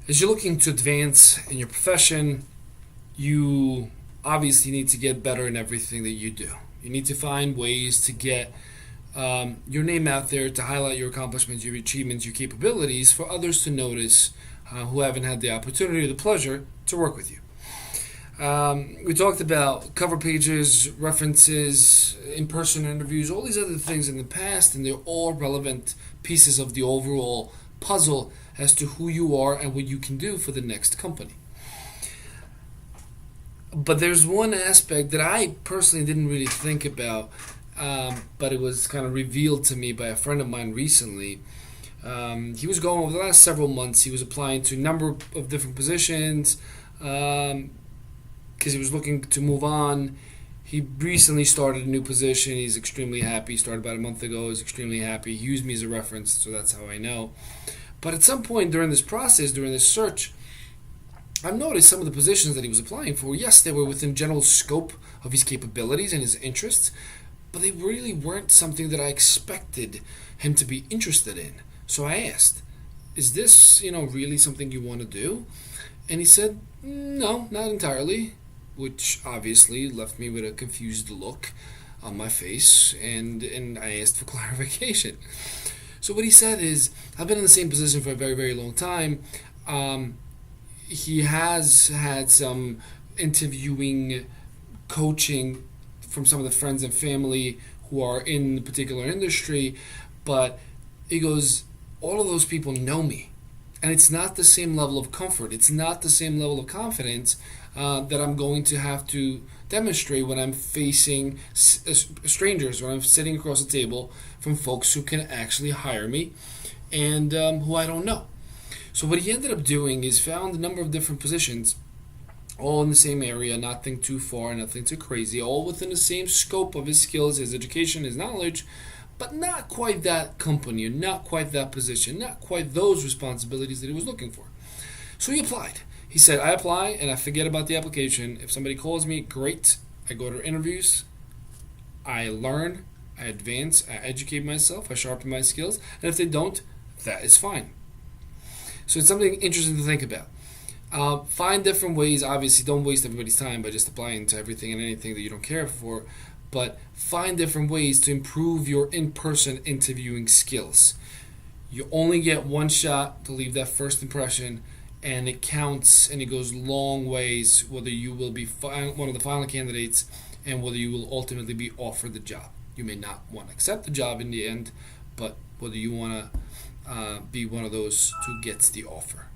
As you're looking to advance in your profession, you obviously need to get better in everything that you do. You need to find ways to get your name out there, to highlight your accomplishments, your achievements, your capabilities for others to notice who haven't had the opportunity or the pleasure to work with you. We talked about cover pages, references, in person interviews, all these other things in the past, and they're all relevant pieces of the overall puzzle as to who you are and what you can do for the next company. But there's one aspect that I personally didn't really think about, but it was kind of revealed to me by a friend of mine recently. He was going over the last several months, he was applying to a number of different positions because he was looking to move on. He recently started a new position. He's extremely happy. He started about a month ago. He's extremely happy. He used me as a reference, so that's how I know. But at some point during this process, during this search, I've noticed some of the positions that he was applying for, yes, they were within general scope of his capabilities and his interests, but they really weren't something that I expected him to be interested in. So I asked, is this, really something you want to do? And he said, no, not entirely, which obviously left me with a confused look on my face, and I asked for clarification. So what he said is, I've been in the same position for a very, very long time. He has had some interviewing, coaching from some of the friends and family who are in the particular industry, but he goes, all of those people know me. And it's not the same level of comfort. It's not the same level of confidence that I'm going to have to demonstrate when I'm facing strangers, when I'm sitting across the table from folks who can actually hire me and who I don't know. So what he ended up doing is found a number of different positions, all in the same area, nothing too far, nothing too crazy, all within the same scope of his skills, his education, his knowledge, but not quite that company, or not quite that position, not quite those responsibilities that he was looking for. So he applied. He said, I apply and I forget about the application. If somebody calls me, great. I go to interviews, I learn, I advance, I educate myself, I sharpen my skills, and if they don't, that is fine. So it's something interesting to think about. Find different ways. Obviously, don't waste everybody's time by just applying to everything and anything that you don't care for, but find different ways to improve your in-person interviewing skills. You only get one shot to leave that first impression, and it counts and it goes long ways whether you will be one of the final candidates and whether you will ultimately be offered the job. You may not want to accept the job in the end, but whether you want to be one of those who gets the offer.